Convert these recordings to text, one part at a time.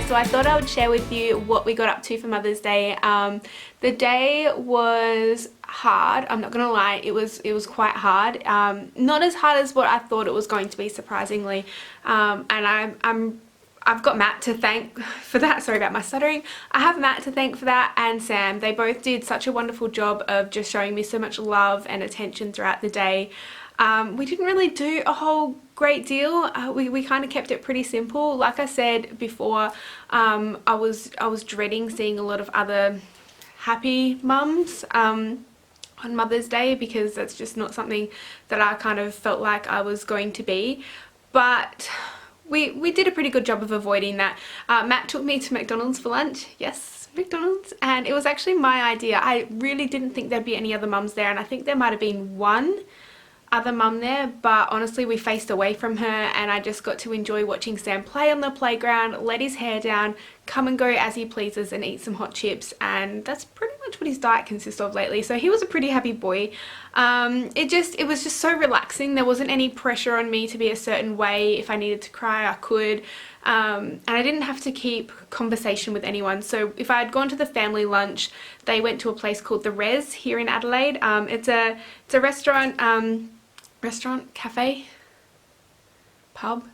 so I thought I would share with you what we got up to for Mother's Day. The day was hard, I'm not gonna lie, it was quite hard. Not as hard as what I thought it was going to be, surprisingly. And I've got Matt to thank for that. Sorry about my stuttering. I have Matt to thank for that, and Sam. They both did such a wonderful job of just showing me so much love and attention throughout the day. We didn't really do a whole great deal. We kind of kept it pretty simple. Like I said before, I was dreading seeing a lot of other happy mums on Mother's Day, because that's just not something that I kind of felt like I was going to be. But we did a pretty good job of avoiding that. Matt took me to McDonald's for lunch. Yes, McDonald's. And it was actually my idea. I really didn't think there'd be any other mums there, and I think there might have been one other mum there, but honestly we faced away from her, and I just got to enjoy watching Sam play on the playground, let his hair down, come and go as he pleases, and eat some hot chips. And that's pretty much what his diet consists of lately, so he was a pretty happy boy. It was just so relaxing. There wasn't any pressure on me to be a certain way. If I needed to cry, I could, and I didn't have to keep conversation with anyone. So if I had gone to the family lunch, they went to a place called The Res here in Adelaide. It's a restaurant, cafe, pub,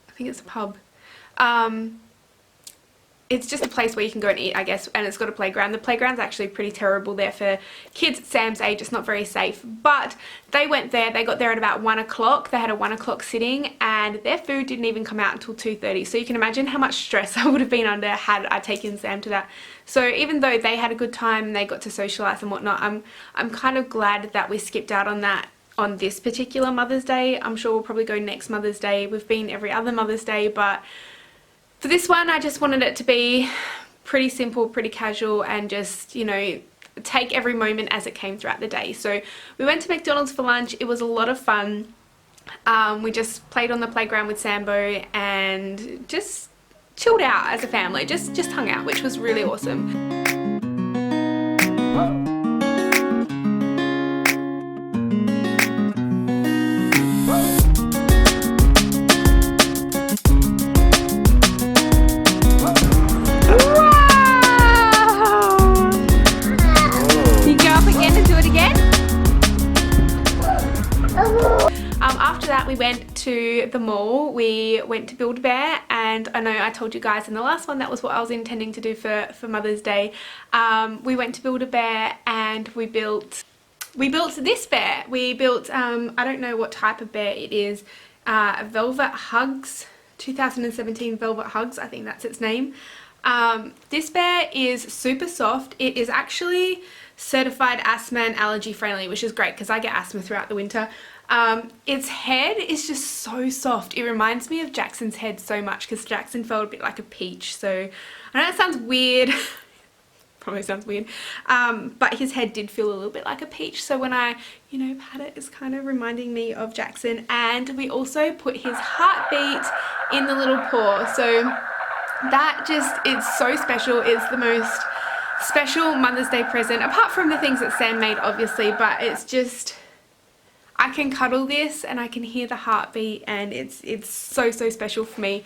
I think it's a pub. It's just a place where you can go and eat, I guess, and it's got a playground. The playground's actually pretty terrible there for kids Sam's age. It's not very safe, but they went there. They got there at about 1 o'clock. They had a 1 o'clock sitting, and their food didn't even come out until 2:30. So you can imagine how much stress I would have been under had I taken Sam to that. So even though they had a good time and they got to socialise and whatnot, I'm kind of glad that we skipped out on that on this particular Mother's Day. I'm sure we'll probably go next Mother's Day. We've been every other Mother's Day, but for this one I just wanted it to be pretty simple, pretty casual, and just, you know, take every moment as it came throughout the day. So we went to McDonald's for lunch. It was a lot of fun. We just played on the playground with Sambo and just chilled out as a family, just hung out, which was really awesome. We went to the mall. We went to Build-A-Bear, and I know I told you guys in the last one that was what I was intending to do for Mother's Day. We went to Build-A-Bear and we built this bear. We built I don't know what type of bear it is, Velvet Hugs, 2017 Velvet Hugs, I think that's its name. This bear is super soft. It is actually certified asthma and allergy friendly, which is great because I get asthma throughout the winter. Its head is just so soft. It reminds me of Jackson's head so much, because Jackson felt a bit like a peach. So I know it sounds weird, probably sounds weird, but his head did feel a little bit like a peach. So when I, you know, pat it, it's kind of reminding me of Jackson. And we also put his heartbeat in the little paw. So that just, it's so special. It's the most special Mother's Day present, apart from the things that Sam made, obviously, but it's just, I can cuddle this and I can hear the heartbeat, and it's so special for me.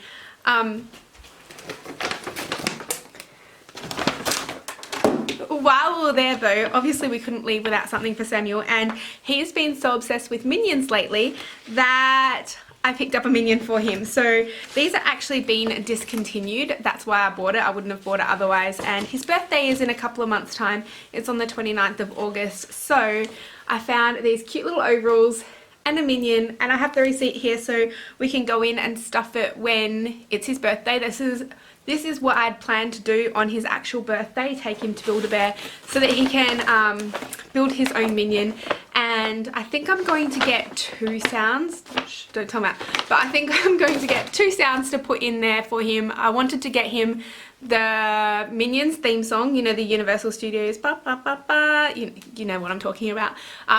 While we were there though, obviously we couldn't leave without something for Samuel, and he's been so obsessed with Minions lately that I picked up a Minion for him. So these are actually been discontinued. That's why I bought it. I wouldn't have bought it otherwise. And his birthday is in a couple of months' time. It's on the 29th of August. So I found these cute little overalls and a Minion, and I have the receipt here so we can go in and stuff it when it's his birthday. This is what I'd planned to do on his actual birthday, take him to Build-A-Bear so that he can build his own Minion. And I think I'm going to get 2 sounds. Shh, don't tell Matt. But I think I'm going to get 2 sounds to put in there for him. I wanted to get him the Minions theme song, you know, the Universal Studios, ba, ba, ba, ba. You know what I'm talking about.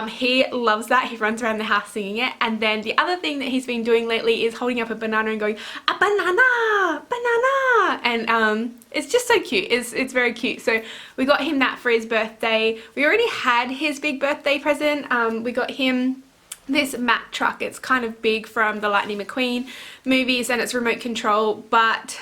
He loves that. He runs around the house singing it. And then the other thing that he's been doing lately is holding up a banana and going, a banana, banana. And it's just so cute. It's very cute. So we got him that for his birthday. We already had his big birthday present. We got him this Mack truck. It's kind of big, from the Lightning McQueen movies, and it's remote control, but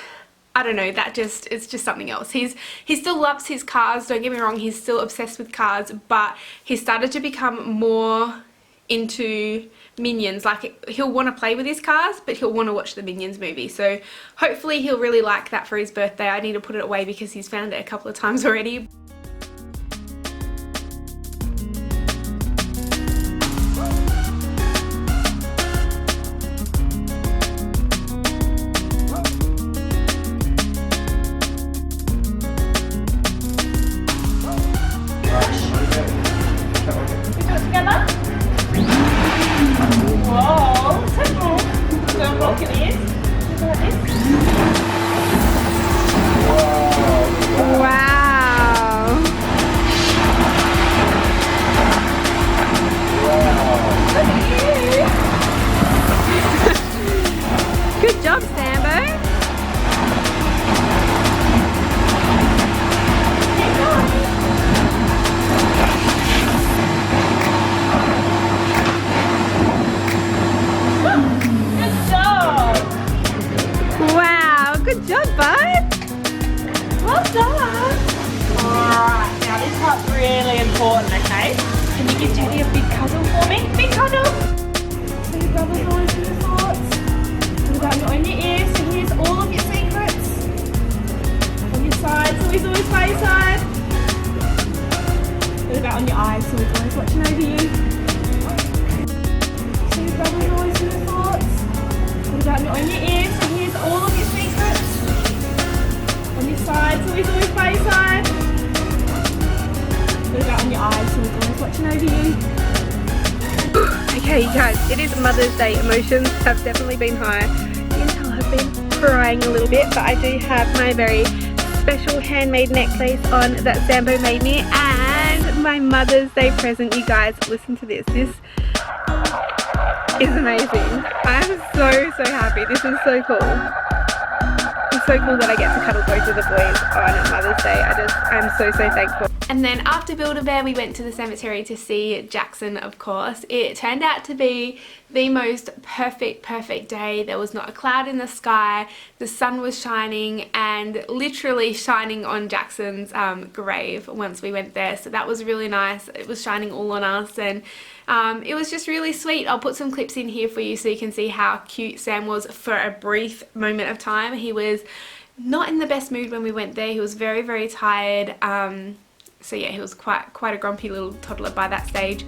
I don't know, it's just something else. He still loves his cars, don't get me wrong, he's still obsessed with cars, but he started to become more into Minions. Like, he'll want to play with his cars, but he'll want to watch the Minions movie. So hopefully he'll really like that for his birthday. I need to put it away because he's found it a couple of times already. Good job, Sammoo. Good job. Wow, good job, bud. Well done. Alright, now this part's really important, okay? Can you give Teddy a big cuddle for me? Big cuddle. So your brother's always in your thoughts. On your ears, so here's all of your secrets. On your side, so he's always by your side. What about on your eyes, so he's always watching over you? So your brother's always in your thoughts. What about on your ears, so here's all of your secrets. On your side, so he's always by your side. What about on your eyes, so he's always watching over you? Okay, you guys, it is Mother's Day. Emotions have definitely been high. I've been crying a little bit, but I do have my very special handmade necklace on that Sammoo made me, and my Mother's Day present. You guys, listen to this. This is amazing. I'm so happy. This is so cool. It's so cool that I get to cuddle both of the boys on Mother's Day. I'm so thankful. And then after Build-A-Bear, we went to the cemetery to see Jackson, of course. It turned out to be the most perfect day. There was not a cloud in the sky. The sun was shining, and literally shining on Jackson's grave once we went there. So that was really nice. It was shining all on us, and it was just really sweet. I'll put some clips in here for you so you can see how cute Sam was for a brief moment of time. He was not in the best mood when we went there. He was very tired. So yeah, he was quite a grumpy little toddler by that stage.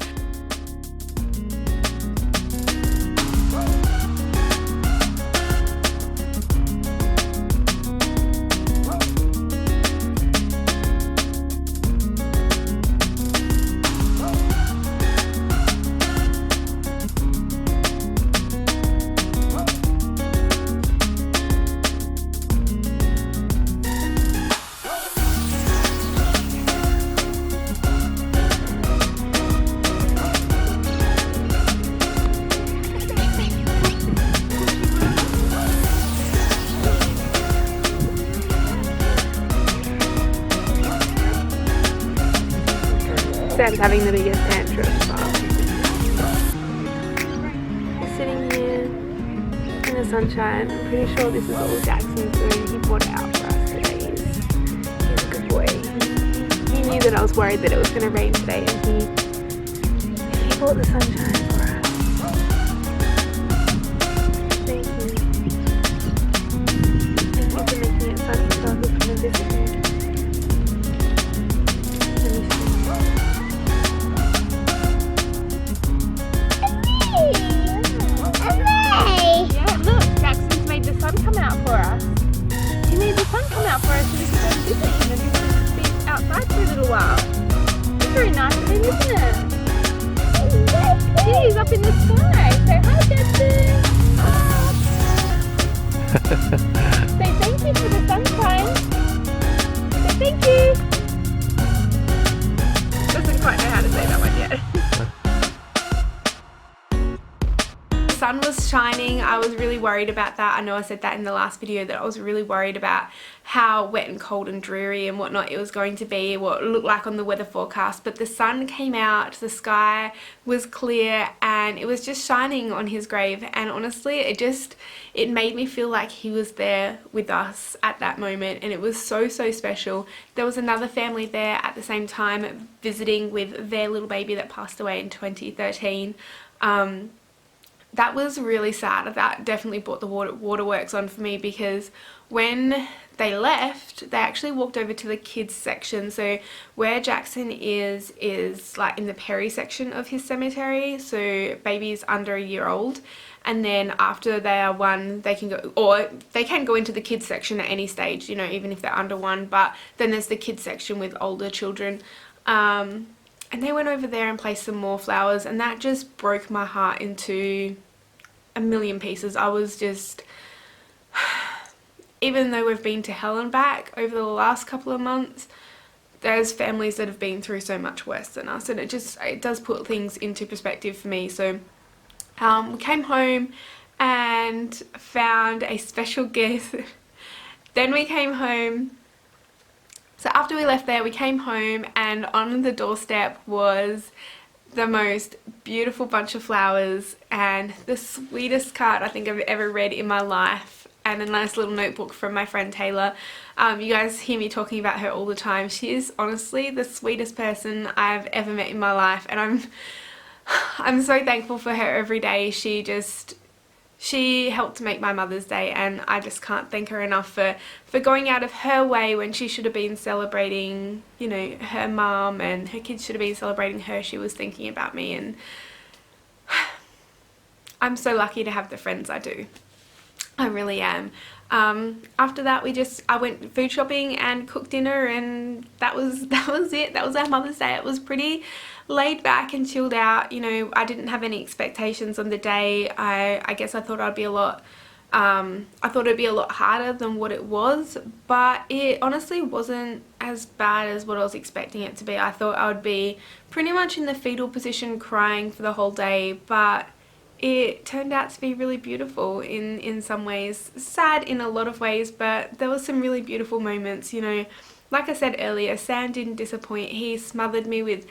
Sam's having the biggest tantrum. He's sitting here in the sunshine. I'm pretty sure this is all Jackson's food. He bought it out for us today. He's a good boy. He knew that I was worried that it was going to rain today, and he bought the sunshine for us. Thank you. Thank you for making it sunny so I could come and visit you. Very nice of him, isn't it? He's up in the sky. Say hi, Jackson. Say thank you for the sunshine. Say thank you. Doesn't quite know how to say that one yet. sun was shining. I was really worried about that. I know I said that in the last video, that I was really worried about how wet and cold and dreary and whatnot it was going to be, what it looked like on the weather forecast, but the sun came out, the sky was clear, and it was just shining on his grave. And honestly, it made me feel like he was there with us at that moment, and it was so special. There was another family there at the same time visiting with their little baby that passed away in 2013. That was really sad. That definitely brought the waterworks on for me, because when they left, they actually walked over to the kids section. So where Jackson is like in the peri section of his cemetery, so babies under a year old. And then after they are 1, they can go, or they can go into the kids section at any stage, you know, even if they're under 1. But then there's the kids section with older children. And they went over there and placed some more flowers, and that just broke my heart into a million pieces. I was just, even though we've been to hell and back over the last couple of months, there's families that have been through so much worse than us, and it does put things into perspective for me. So we came home and found a special gift. Then we came home. So after we left there, we came home, and on the doorstep was the most beautiful bunch of flowers and the sweetest card I think I've ever read in my life, and a nice little notebook from my friend Taylor. You guys hear me talking about her all the time. She is honestly the sweetest person I've ever met in my life, and I'm so thankful for her every day. She helped make my Mother's Day, and I just can't thank her enough for going out of her way when she should have been celebrating, you know, her mum, and her kids should have been celebrating her. She was thinking about me, and I'm so lucky to have the friends I do. I really am. After that, I went food shopping and cooked dinner, and that was it. That was our Mother's Day. It was pretty laid back and chilled out. You know, I didn't have any expectations on the day. I guess I thought it'd be a lot harder than what it was, but it honestly wasn't as bad as what I was expecting it to be. I thought I would be pretty much in the fetal position crying for the whole day, but it turned out to be really beautiful in some ways. Sad in a lot of ways, but there were some really beautiful moments. You know, like I said earlier, Sam didn't disappoint. He smothered me with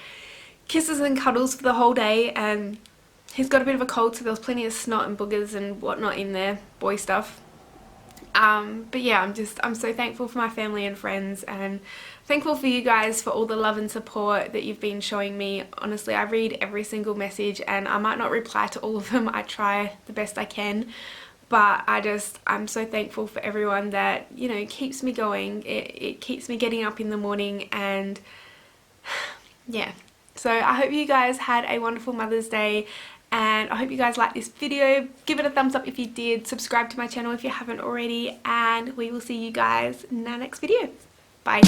kisses and cuddles for the whole day, and he's got a bit of a cold, so there was plenty of snot and boogers and whatnot in there, boy stuff. But yeah, I'm so thankful for my family and friends, and thankful for you guys for all the love and support that you've been showing me. Honestly, I read every single message, and I might not reply to all of them. I try the best I can, but I'm so thankful for everyone that, you know, keeps me going. It keeps me getting up in the morning, and yeah. So I hope you guys had a wonderful Mother's Day, and I hope you guys liked this video. Give it a thumbs up if you did, subscribe to my channel if you haven't already, and we will see you guys in our next video. Bye.